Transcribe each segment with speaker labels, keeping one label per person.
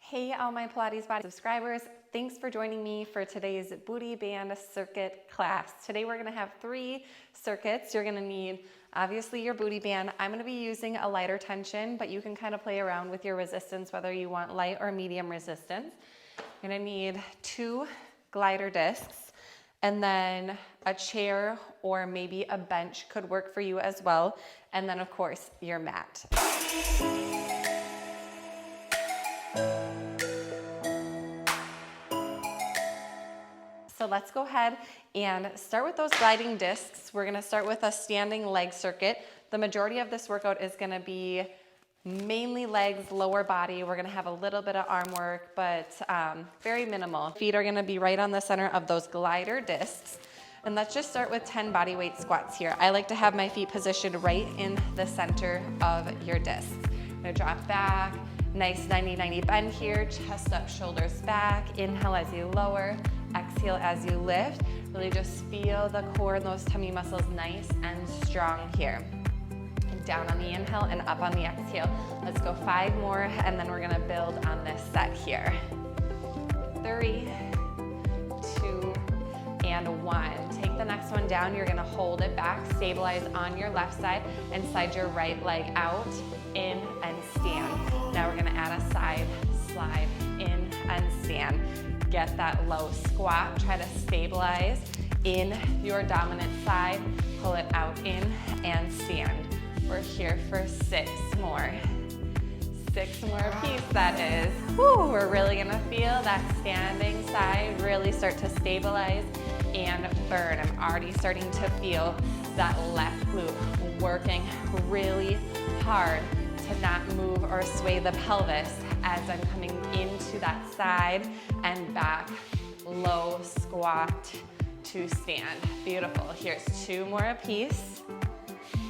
Speaker 1: Hey, all my Pilates Body subscribers. Thanks for joining me for today's Booty Band Circuit class. Today we're gonna have 3 circuits. You're gonna need, obviously, your booty band. I'm gonna be using a lighter tension, but you can kind of play around with your resistance, whether you want light or medium resistance. You're gonna need 2 glider discs, and then a chair or maybe a bench could work for you as well. And then, of course, your mat. So let's go ahead and start with those gliding discs. We're gonna start with a standing leg circuit. The majority of this workout is gonna be mainly legs, lower body. We're gonna have a little bit of arm work, but very minimal. Feet are gonna be right on the center of those glider discs. And let's just start with 10 body weight squats here. I like to have my feet positioned right in the center of your discs. I'm gonna drop back, nice 90-90 bend here, chest up, shoulders back. Inhale as you lower. Exhale as you lift. Really just feel the core and those tummy muscles nice and strong here. And down on the inhale and up on the exhale. Let's go 5 more and then we're gonna build on this set here. 3, 2, and 1. Take the next one down. You're gonna hold it back, stabilize on your left side and slide your right leg out, in and stand. Now we're gonna add a side slide, in and stand. Get that low squat, try to stabilize in your dominant side, pull it out in and stand. We're here for 6 more. 6 more apiece, that is. Woo, we're really gonna feel that standing side really start to stabilize and burn. I'm already starting to feel that left glute working really hard to not move or sway the pelvis as I'm coming into that side and back, low squat to stand. Beautiful. Here's 2 more apiece.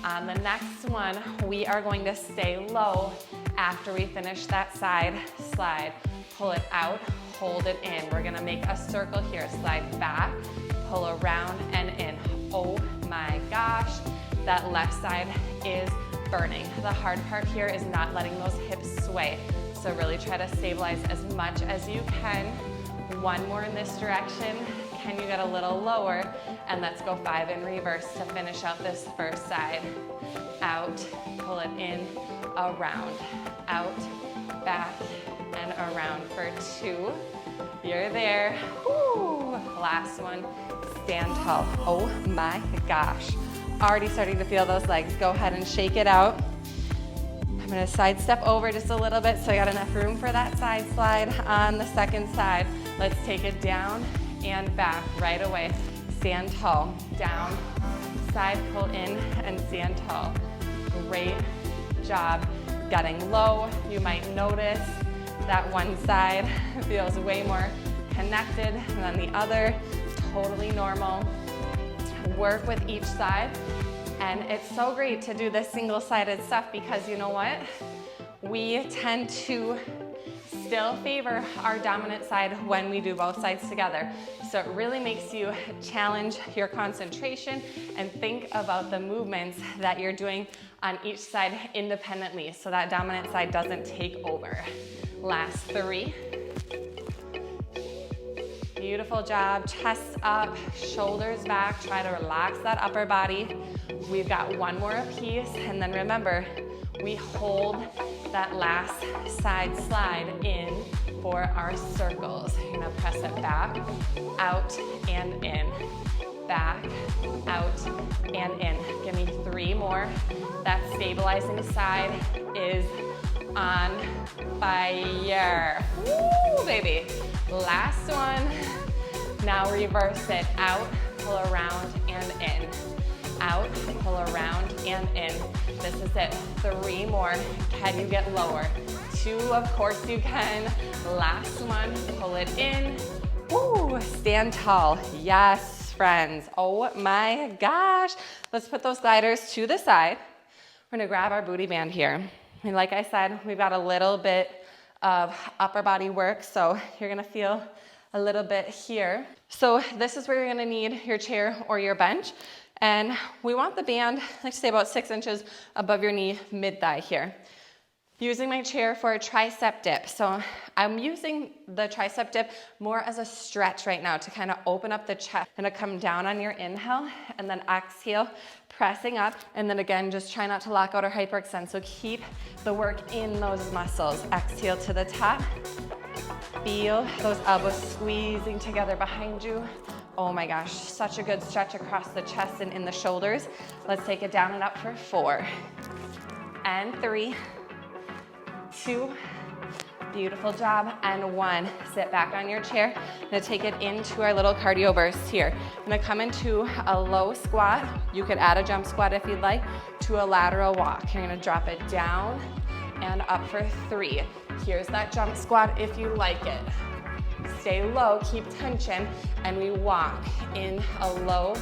Speaker 1: On the next one, we are going to stay low after we finish that side slide. Pull it out, hold it in. We're gonna make a circle here. Slide back, pull around and in. Oh my gosh, that left side is burning. The hard part here is not letting those hips sway. So really try to stabilize as much as you can. 1 more in this direction. Can you get a little lower? And let's go 5 in reverse to finish out this first side. Out, pull it in, around, out, back, and around for 2. You're there. Woo. Last one, stand tall. Oh my gosh. Already starting to feel those legs. Go ahead and shake it out. I'm gonna sidestep over just a little bit so I got enough room for that side slide on the second side. Let's take it down and back right away. Stand tall, down, side pull in and stand tall. Great job getting low. You might notice that one side feels way more connected than the other. Totally normal. Work with each side. And it's so great to do this single-sided stuff because you know what? We tend to still favor our dominant side when we do both sides together. So it really makes you challenge your concentration and think about the movements that you're doing on each side independently so that dominant side doesn't take over. Last 3. Beautiful job, chest up, shoulders back. Try to relax that upper body. We've got 1 more apiece, and then remember, we hold that last side slide in for our circles. You're gonna press it back, out, and in. Back, out, and in. Give me 3 more. That stabilizing side is on fire. Woo, baby. Last one. Now reverse it. Out, pull around, and in. Out, pull around, and in. This is it. 3 more. Can you get lower? 2, of course you can. Last one. Pull it in. Woo, stand tall. Yes, friends. Oh my gosh. Let's put those gliders to the side. We're gonna grab our booty band here. And like I said, we've got a little bit of upper body work, so you're gonna feel a little bit here. So this is where you're gonna need your chair or your bench. And we want the band, like say about 6 inches above your knee, mid-thigh here. Using my chair for a tricep dip. So I'm using the tricep dip more as a stretch right now to kind of open up the chest. And to come down on your inhale and then exhale, pressing up. And then again, just try not to lock out or hyperextend. So keep the work in those muscles. Exhale to the top. Feel those elbows squeezing together behind you. Oh my gosh, such a good stretch across the chest and in the shoulders. Let's take it down and up for 4 and 3, 2, beautiful job, and 1. Sit back on your chair. I'm gonna take it into our little cardio burst here. I'm gonna come into a low squat. You could add a jump squat if you'd like, to a lateral walk. You're gonna drop it down and up for 3. Here's that jump squat if you like it. Stay low, keep tension, and we walk in a low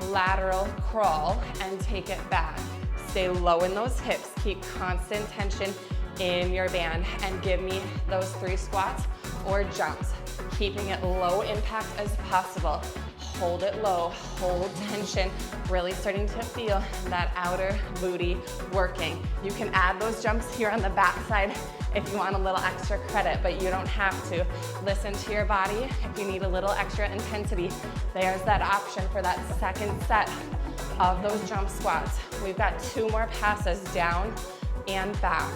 Speaker 1: lateral crawl and take it back. Stay low in those hips, keep constant tension in your band, and give me those 3 squats or jumps, keeping it low impact as possible. Hold it low, hold tension, really starting to feel that outer booty working. You can add those jumps here on the back side if you want a little extra credit, but you don't have to. Listen to your body. If you need a little extra intensity, there's that option for that second set of those jump squats. We've got 2 more passes, down and back.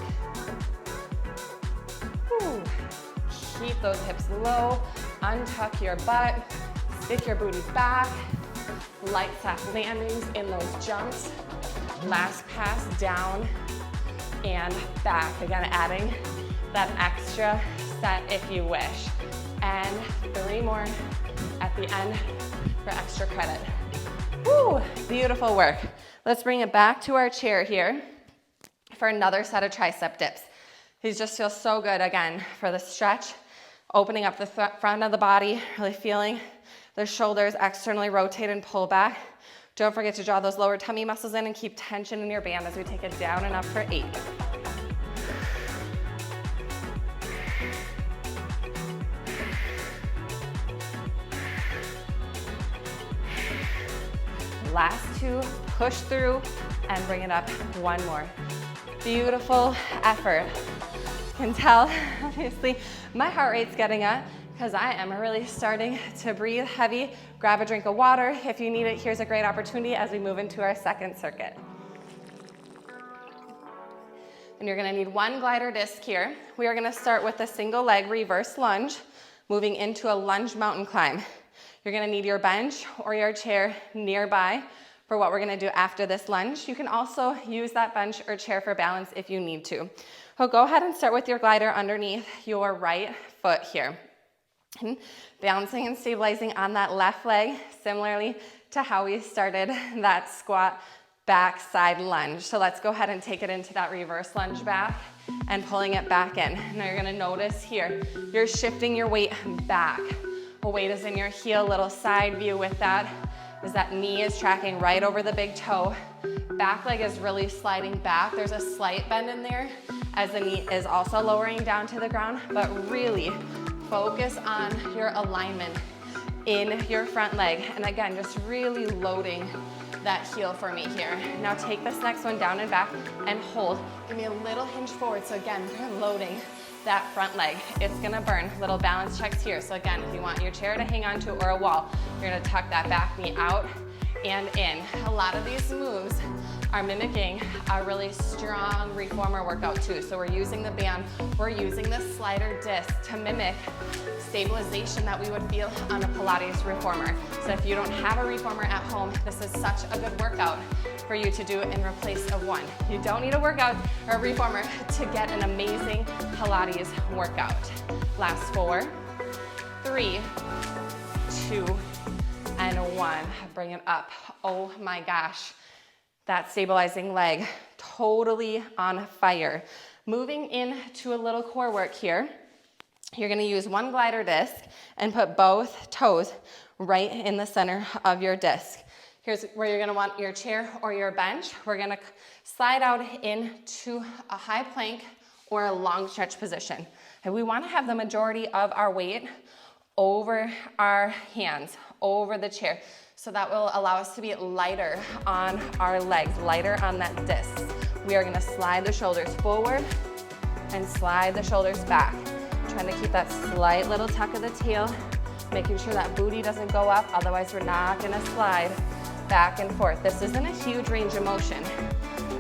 Speaker 1: Whew. Keep those hips low, untuck your butt, stick your booty back, light soft landings in those jumps. Last pass, down and back. Again, adding that extra set if you wish. And 3 more at the end for extra credit. Woo, beautiful work. Let's bring it back to our chair here for another set of tricep dips. These just feel so good, again, for the stretch, opening up the front of the body, really feeling the shoulders externally rotate and pull back. Don't forget to draw those lower tummy muscles in and keep tension in your band as we take it down and up for 8. Last 2, push through and bring it up 1 more. Beautiful effort. You can tell, obviously, my heart rate's getting up because I am really starting to breathe heavy. Grab a drink of water. If you need it, here's a great opportunity as we move into our second circuit. And you're gonna need 1 glider disc here. We are gonna start with a single leg reverse lunge, moving into a lunge mountain climb. You're gonna need your bench or your chair nearby for what we're gonna do after this lunge. You can also use that bench or chair for balance if you need to. So go ahead and start with your glider underneath your right foot here. And balancing and stabilizing on that left leg, similarly to how we started that squat back side lunge. So let's go ahead and take it into that reverse lunge back and pulling it back in. Now you're gonna notice here, you're shifting your weight back. The weight is in your heel, little side view with that, as that knee is tracking right over the big toe. Back leg is really sliding back. There's a slight bend in there as the knee is also lowering down to the ground, but really focus on your alignment in your front leg. And again, just really loading that heel for me here. Now take this next one down and back and hold. Give me a little hinge forward. So again, we're loading that front leg. It's gonna burn. Little balance checks here. So again, if you want your chair to hang on to or a wall, you're gonna tuck that back knee out and in. A lot of these moves are mimicking a really strong reformer workout too. So we're using the band, we're using the slider disc to mimic stabilization that we would feel on a Pilates reformer. So if you don't have a reformer at home, this is such a good workout for you to do in replace of one. You don't need a workout or a reformer to get an amazing Pilates workout. Last 4, 3, 2, and 1. Bring it up. Oh my gosh. That stabilizing leg, totally on fire. Moving into a little core work here. You're gonna use 1 glider disc and put both toes right in the center of your disc. Here's where you're gonna want your chair or your bench. We're gonna slide out into a high plank or a long stretch position. And we wanna have the majority of our weight over our hands, over the chair. So that will allow us to be lighter on our legs, lighter on that disc. We are gonna slide the shoulders forward and slide the shoulders back. Trying to keep that slight little tuck of the tail, making sure that booty doesn't go up, otherwise we're not gonna slide back and forth. This isn't a huge range of motion.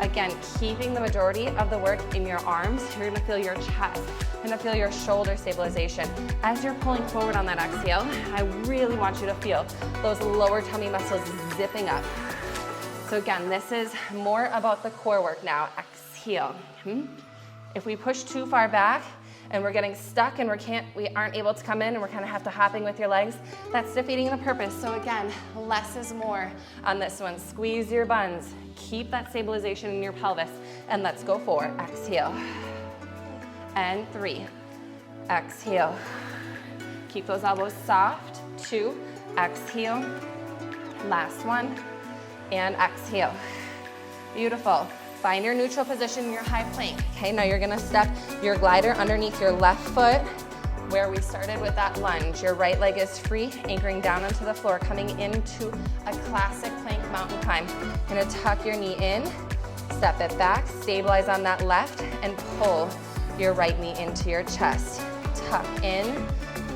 Speaker 1: Again, keeping the majority of the work in your arms. You're gonna feel your chest, you're gonna feel your shoulder stabilization. As you're pulling forward on that exhale, I really want you to feel those lower tummy muscles zipping up. So again, this is more about the core work now. Exhale. If we push too far back and we're getting stuck and we aren't able to come in and we're kind of have to hopping with your legs, that's defeating the purpose. So again, less is more on this one. Squeeze your buns. Keep that stabilization in your pelvis. And let's go 4. Exhale. And 3. Exhale. Keep those elbows soft. 2. Exhale. Last one. And exhale. Beautiful. Find your neutral position in your high plank. Okay, now you're gonna step your glider underneath your left foot where we started with that lunge. Your right leg is free, anchoring down onto the floor, coming into a classic plank mountain climb. You're gonna tuck your knee in, step it back, stabilize on that left, and pull your right knee into your chest. Tuck in,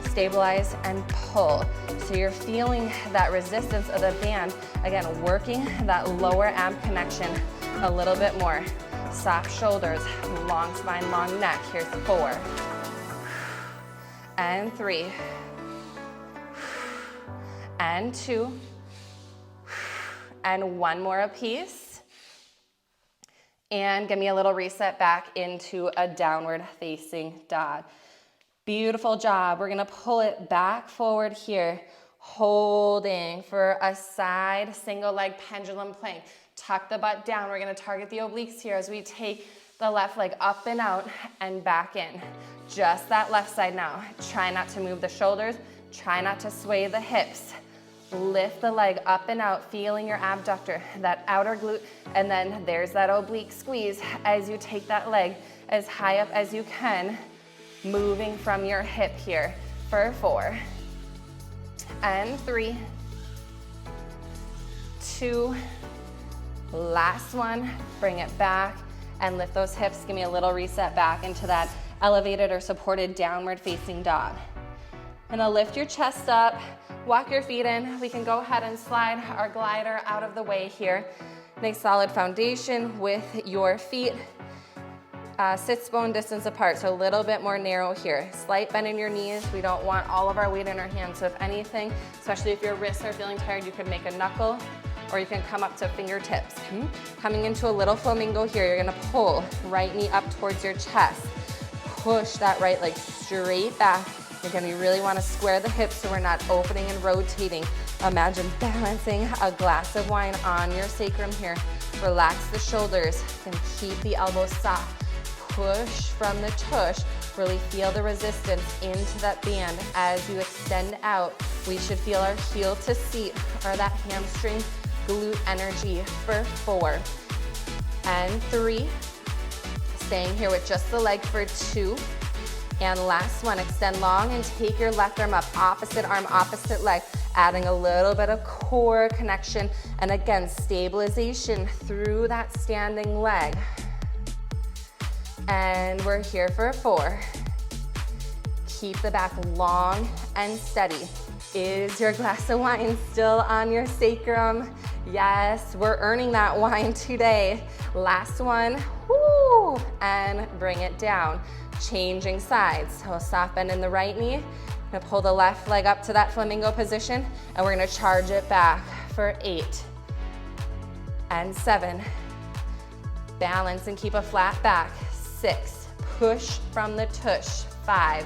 Speaker 1: stabilize, and pull. So you're feeling that resistance of the band, again, working that lower ab connection a little bit more. Soft shoulders, long spine, long neck. Here's 4. And 3. And 2. And 1 more apiece. And give me a little reset back into a downward facing dog. Beautiful job. We're gonna pull it back forward here, holding for a side single leg pendulum plank. Tuck the butt down. We're gonna target the obliques here as we take the left leg up and out and back in. Just that left side now. Try not to move the shoulders. Try not to sway the hips. Lift the leg up and out, feeling your abductor, that outer glute, and then there's that oblique squeeze as you take that leg as high up as you can, moving from your hip here for 4. And 3. 2. Last one, bring it back and lift those hips. Give me a little reset back into that elevated or supported downward facing dog. And I'll lift your chest up, walk your feet in. We can go ahead and slide our glider out of the way here. Nice solid foundation with your feet sits bone distance apart, so a little bit more narrow here. Slight bend in your knees. We don't want all of our weight in our hands, so if anything, especially if your wrists are feeling tired, you could make a knuckle, or you can come up to fingertips. Coming into a little flamingo here, you're gonna pull right knee up towards your chest. Push that right leg straight back. Again, we really wanna square the hips so we're not opening and rotating. Imagine balancing a glass of wine on your sacrum here. Relax the shoulders and keep the elbows soft. Push from the tush. Really feel the resistance into that band. As you extend out, we should feel our heel to seat or that hamstring glute energy for 4. And 3. Staying here with just the leg for 2. And last one, extend long and take your left arm up, opposite arm, opposite leg, adding a little bit of core connection. And again, stabilization through that standing leg. And we're here for 4. Keep the back long and steady. Is your glass of wine still on your sacrum? Yes, we're earning that wine today. Last one, woo, and bring it down. Changing sides, so a soft bend in the right knee. I'm gonna pull the left leg up to that flamingo position, and we're gonna charge it back for 8 and 7. Balance and keep a flat back. 6, push from the tush. 5,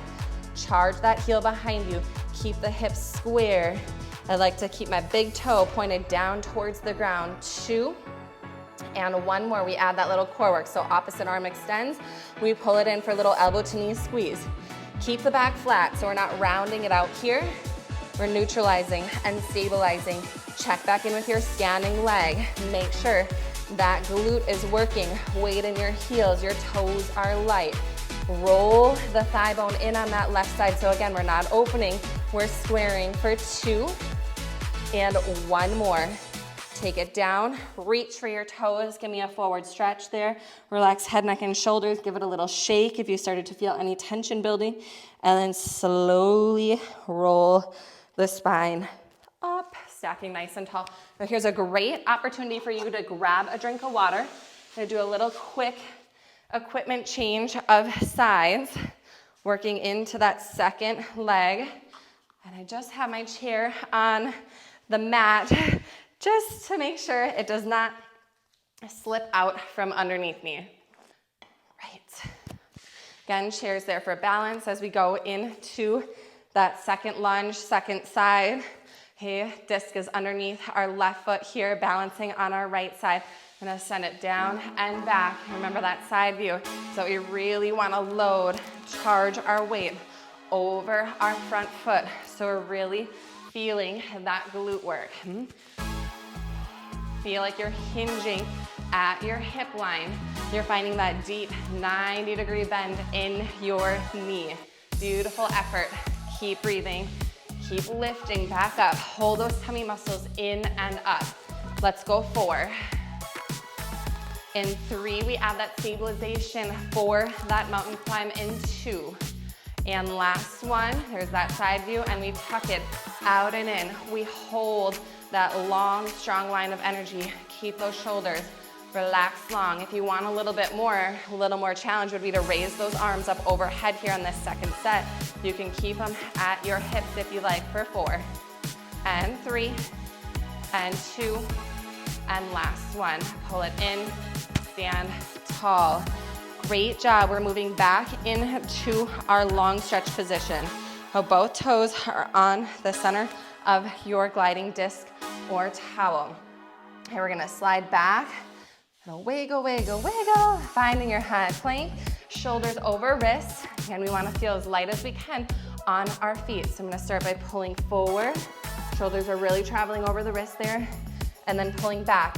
Speaker 1: charge that heel behind you. Keep the hips square. I like to keep my big toe pointed down towards the ground. 2, and 1 more. We add that little core work. So opposite arm extends. We pull it in for a little elbow to knee squeeze. Keep the back flat so we're not rounding it out here. We're neutralizing and stabilizing. Check back in with your standing leg. Make sure that glute is working. Weight in your heels. Your toes are light. Roll the thigh bone in on that left side. So again, we're not opening. We're squaring for 2 and 1 more. take it down, reach for your toes, give me a forward stretch there. Relax head, neck, and shoulders. Give it a little shake if you started to feel any tension building. And then slowly roll the spine up, stacking nice and tall. Now here's a great opportunity for you to grab a drink of water. I'm gonna do a little quick equipment change of sides, working into that second leg. And I just have my chair on the mat just to make sure it does not slip out from underneath me. Right. Again, chair's there for balance as we go into that second lunge, second side. Okay, disc is underneath our left foot here, balancing on our right side. I'm gonna send it down and back. Remember that side view. So we really wanna load, charge our weight over our front foot. So we're really feeling that glute work. Feel like you're hinging at your hip line. You're finding that deep 90-degree bend in your knee. Beautiful effort. Keep breathing. Keep lifting back up. Hold those tummy muscles in and up. Let's go 4. In 3, we add that stabilization for that mountain climb in 2. And last one, there's that side view, and we tuck it out and in. We hold that long, strong line of energy. Keep those shoulders relaxed long. If you want a little more challenge would be to raise those arms up overhead here on this second set. You can keep them at your hips if you like for 4. And 3, and 2, and last one. Pull it in, stand tall. Great job. We're moving back into our long stretch position. So both toes are on the center of your gliding disc or towel. Okay, we're gonna slide back. Wiggle, wiggle, wiggle. Finding your high plank, shoulders over wrists. And we wanna feel as light as we can on our feet. So I'm gonna start by pulling forward. Shoulders are really traveling over the wrist there. And then pulling back.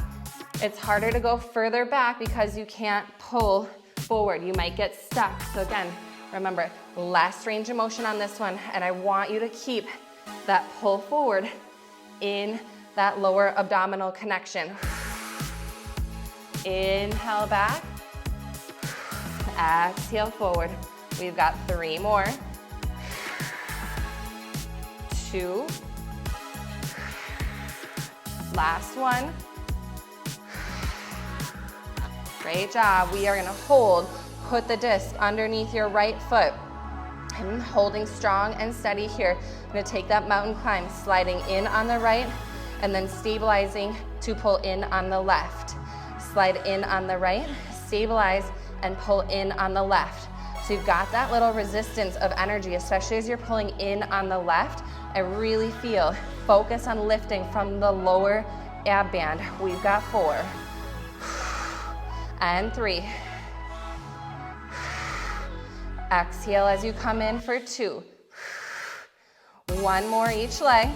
Speaker 1: It's harder to go further back because you can't pull forward. You might get stuck. So again, remember, less range of motion on this one, and I want you to keep that pull forward in that lower abdominal connection. Inhale back, exhale forward. We've got 3 more. 2. Last one. Great job. We are gonna hold, put the disc underneath your right foot. I'm holding strong and steady here. I'm gonna take that mountain climb, sliding in on the right, and then stabilizing to pull in on the left. Slide in on the right, stabilize, and pull in on the left. So you've got that little resistance of energy, especially as you're pulling in on the left. I really feel, focus on lifting from the lower ab band. We've got 4. And 3. Exhale as you come in for 2. 1 more each leg.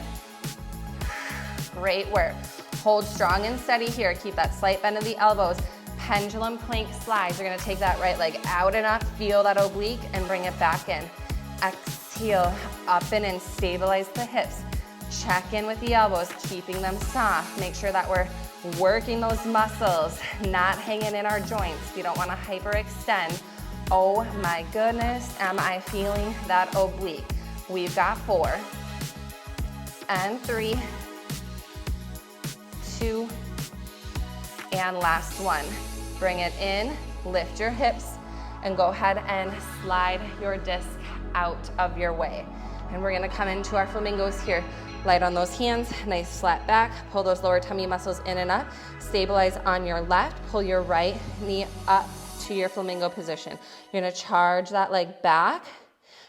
Speaker 1: Great work. Hold strong and steady here. Keep that slight bend of the elbows. Pendulum plank slides. You're gonna take that right leg out and up, feel that oblique, and bring it back in. Exhale, up and in, stabilize the hips. Check in with the elbows, keeping them soft. Make sure that we're working those muscles, not hanging in our joints. You don't wanna hyperextend. Oh my goodness, am I feeling that oblique? We've got 4. And 3. 2. And last one. Bring it in, lift your hips, and go ahead and slide your disc out of your way. And we're gonna come into our flamingos here. Light on those hands, nice flat back. Pull those lower tummy muscles in and up. Stabilize on your left. Pull your right knee up to your flamingo position. You're gonna charge that leg back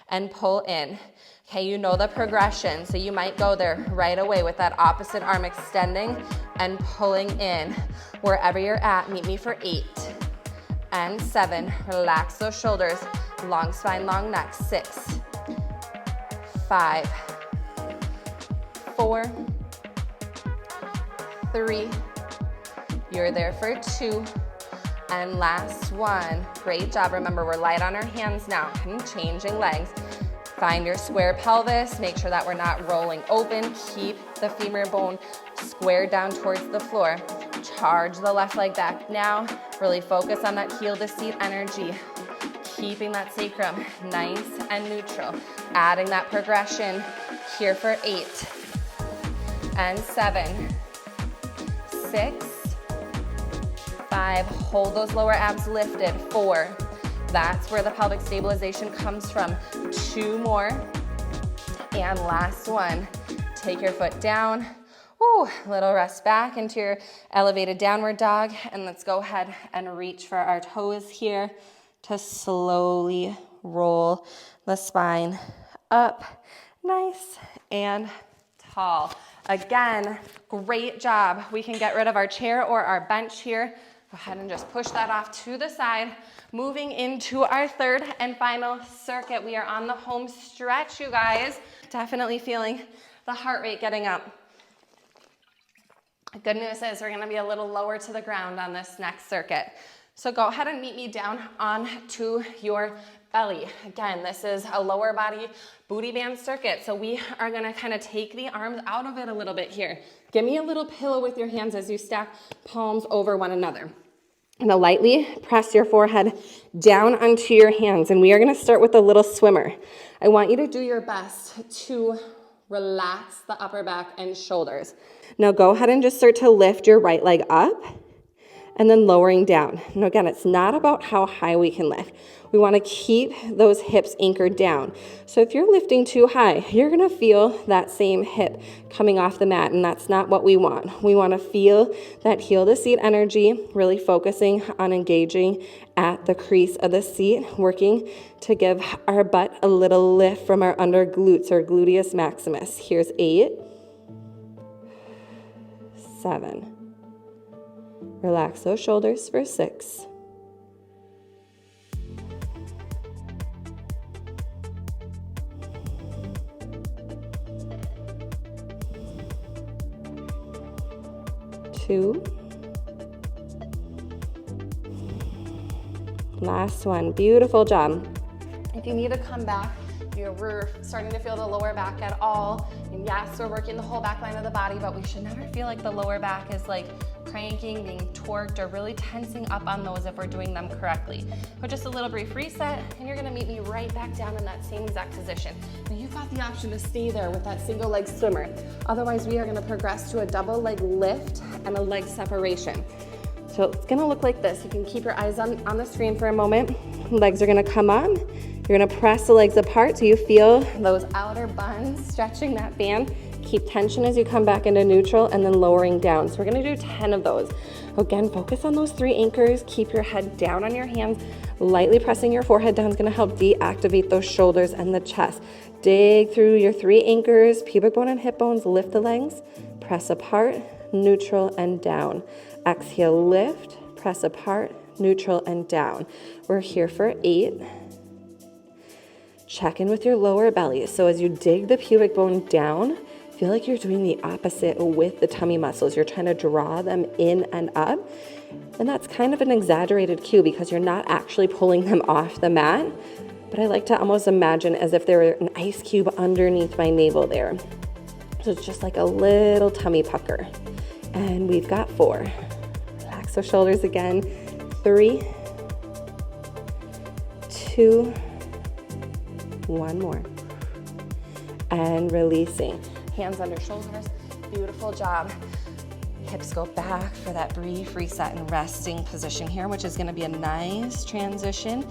Speaker 1: and pull in. Okay, you know the progression, so you might go there right away with that opposite arm extending and pulling in. Wherever you're at, meet me for 8 and 7. Relax those shoulders, long spine, long neck. 6, 5, 4, 3, you're there for 2, and last one. Great job. Remember, we're light on our hands now. Changing legs. Find your square pelvis. Make sure that we're not rolling open. Keep the femur bone square down towards the floor. Charge the left leg back now. Really focus on that heel to seat energy. Keeping that sacrum nice and neutral. Adding that progression here for 8 and 7, 6, 5. Hold those lower abs lifted. 4. That's where the pelvic stabilization comes from. 2 more. And last one. Take your foot down. Ooh, little rest back into your elevated downward dog. And let's go ahead and reach for our toes here to slowly roll the spine up, nice and tall. Again, great job. We can get rid of our chair or our bench here. Go ahead and just push that off to the side. Moving into our third and final circuit. We are on the home stretch, you guys. Definitely feeling the heart rate getting up. Good news is we're gonna be a little lower to the ground on this next circuit. So go ahead and meet me down onto your belly. Again, this is a lower body booty band circuit. So we are gonna kind of take the arms out of it a little bit here. Give me a little pillow with your hands as you stack palms over one another. And lightly press your forehead down onto your hands. And we are gonna start with a little swimmer. I want you to do your best to relax the upper back and shoulders. Now go ahead and just start to lift your right leg up and then lowering down. Now again, it's not about how high we can lift. We want to keep those hips anchored down. So if you're lifting too high, you're going to feel that same hip coming off the mat, and that's not what we want. We want to feel that heel to seat energy, really focusing on engaging at the crease of the seat, working to give our butt a little lift from our under glutes or gluteus maximus. Here's 8, 7. Relax those shoulders for 6. 2. Last one. Beautiful job. If you need to come back, we're starting to feel the lower back at all. And yes, we're working the whole back line of the body, but we should never feel like the lower back is like cranking, being torqued, or really tensing up on those if we're doing them correctly. But just a little brief reset, and you're gonna meet me right back down in that same exact position. Now you've got the option to stay there with that single leg swimmer. Otherwise, we are gonna progress to a double leg lift and a leg separation. So it's gonna look like this. You can keep your eyes on the screen for a moment. Legs are gonna come on. You're gonna press the legs apart so you feel those outer buns stretching that band. Keep tension as you come back into neutral and then lowering down. So we're gonna do 10 of those. Again, focus on those 3 anchors. Keep your head down on your hands. Lightly pressing your forehead down is gonna help deactivate those shoulders and the chest. Dig through your 3 anchors, pubic bone and hip bones, lift the legs, press apart, neutral and down. Exhale, lift, press apart, neutral and down. We're here for 8. Check in with your lower belly. So as you dig the pubic bone down, feel like you're doing the opposite with the tummy muscles. You're trying to draw them in and up. And that's kind of an exaggerated cue because you're not actually pulling them off the mat. But I like to almost imagine as if there were an ice cube underneath my navel there. So it's just like a little tummy pucker. And we've got 4. Relax those shoulders again. 3, 2, 1 more. And releasing. Hands under shoulders. Beautiful job. Hips go back for that brief reset and resting position here, which is going to be a nice transition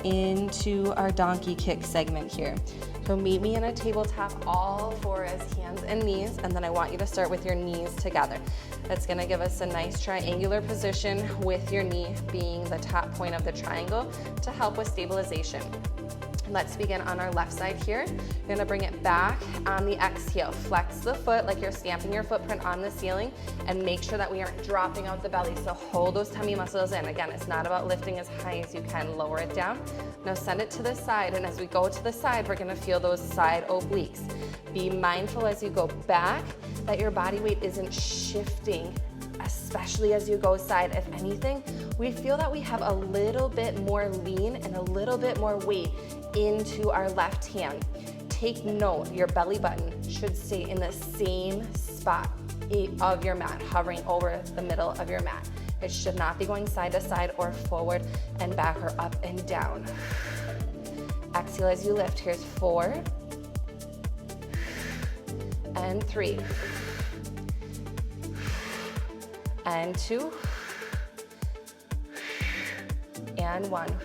Speaker 1: into our donkey kick segment here. So meet me in a tabletop, all 4 as hands and knees, and then I want you to start with your knees together. That's gonna give us a nice triangular position with your knee being the top point of the triangle to help with stabilization. Let's begin on our left side here. You're gonna bring it back on the exhale. Flex the foot like you're stamping your footprint on the ceiling and make sure that we aren't dropping out the belly. So hold those tummy muscles in. Again, it's not about lifting as high as you can. Lower it down. Now send it to the side, and as we go to the side, we're gonna feel those side obliques. Be mindful as you go back that your body weight isn't shifting, especially as you go side. If anything, we feel that we have a little bit more lean and a little bit more weight into our left hand. Take note, your belly button should stay in the same spot. of your mat, hovering over the middle of your mat. It should not be going side to side or forward and back or up and down. Exhale as you lift. Here's 4 and 3 and 2 and 1.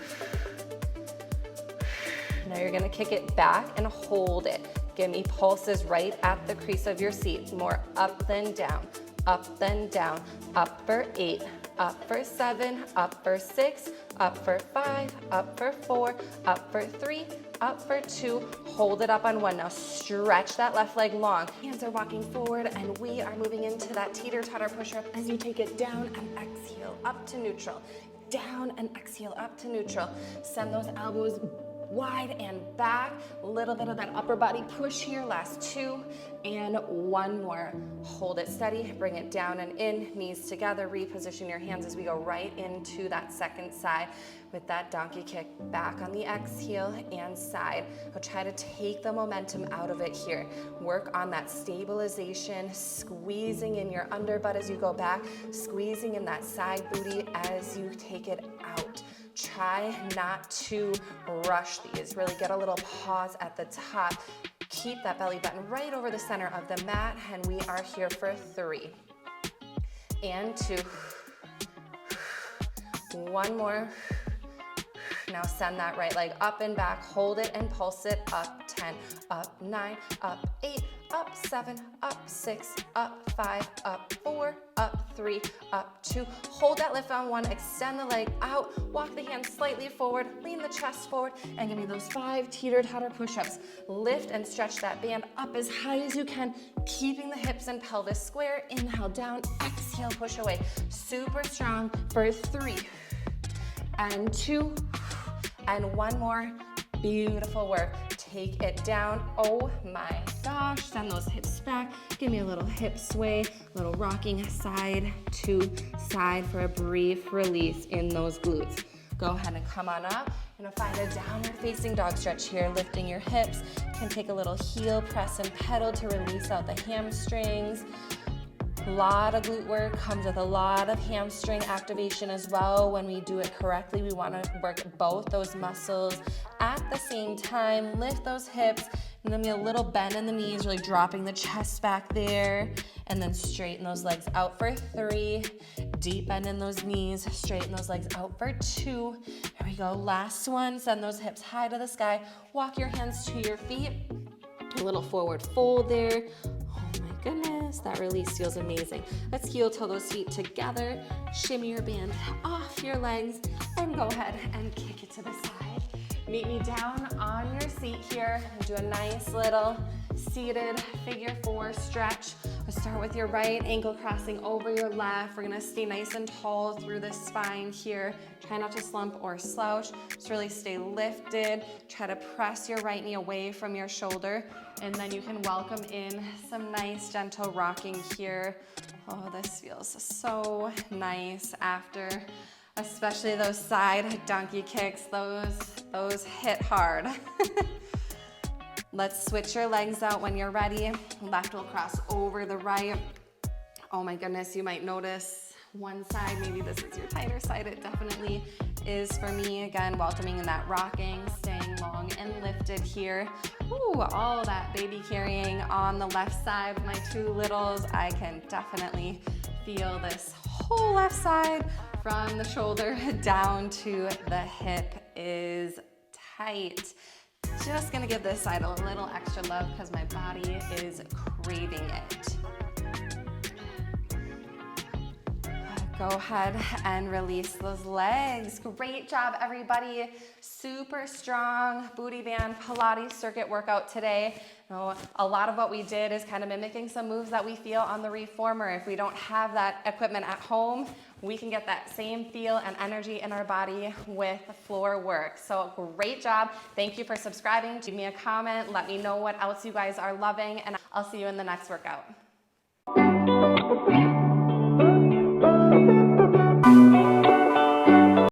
Speaker 1: Now you're gonna kick it back and hold it. Give me pulses right at the crease of your seat. More up than down, up than down. Up for 8, up for 7, up for 6, up for 5, up for 4, up for 3, up for 2. Hold it up on 1. Now stretch that left leg long. Hands are walking forward and we are moving into that teeter-totter push-up as you take it down and exhale up to neutral. Down and exhale up to neutral. Send those elbows wide and back. A little bit of that upper body push here. Last 2 and 1 more. Hold it steady, bring it down and in, knees together. Reposition your hands as we go right into that second side with that donkey kick. Back on the exhale and side. I'll try to take the momentum out of it here. Work on that stabilization, squeezing in your underbutt as you go back, squeezing in that side booty as you take it out. Try not to rush these. Really get a little pause at the top. Keep that belly button right over the center of the mat, and we are here for 3 and 2. 1 more. Now send that right leg up and back. Hold it and pulse it. Up 10, up 9, up 8, up 7, up 6, up 5, up 4, up 3, up 2. Hold that lift on 1, extend the leg out, walk the hands slightly forward, lean the chest forward, and give me those 5 teeter-totter push-ups. Lift and stretch that band up as high as you can, keeping the hips and pelvis square. Inhale down, exhale, push away. Super strong for 3 and 2 and 1 more. Beautiful work. Take it down. Oh my gosh. Send those hips back. Give me a little hip sway, little rocking side to side for a brief release in those glutes. Go ahead and come on up. You're gonna find a downward facing dog stretch here, lifting your hips. You can take a little heel press and pedal to release out the hamstrings. A lot of glute work comes with a lot of hamstring activation as well. When we do it correctly, we want to work both those muscles at the same time. Lift those hips, and then a little bend in the knees, really dropping the chest back there, and then straighten those legs out for 3. Deep bend in those knees, straighten those legs out for 2. Here we go, last one. Send those hips high to the sky. Walk your hands to your feet. A little forward fold there. Goodness, that release feels amazing. Let's heel toe those feet together, shimmy your band off your legs, and go ahead and kick it to the side. Meet me down on your seat here and do a nice little seated figure 4 stretch. We'll start with your right ankle crossing over your left. We're gonna stay nice and tall through the spine here. Try not to slump or slouch. Just really stay lifted. Try to press your right knee away from your shoulder. And then you can welcome in some nice gentle rocking here. Oh, this feels so nice after, especially those side donkey kicks. Those hit hard. Let's switch your legs out when you're ready. Left will cross over the right. Oh my goodness, you might notice one side, maybe this is your tighter side. It definitely is for me. Again, welcoming in that rocking, staying long and lifted here. Ooh, all that baby carrying on the left side with my 2 littles. I can definitely feel this whole left side from the shoulder down to the hip is tight. Just gonna give this side a little extra love because my body is craving it. Go ahead and release those legs. Great job, everybody. Super strong booty band Pilates circuit workout today. A lot of what we did is kind of mimicking some moves that we feel on the reformer. If we don't have that equipment at home, we can get that same feel and energy in our body with floor work. So great job. Thank you for subscribing. Leave me a comment. Let me know what else you guys are loving, and I'll see you in the next workout.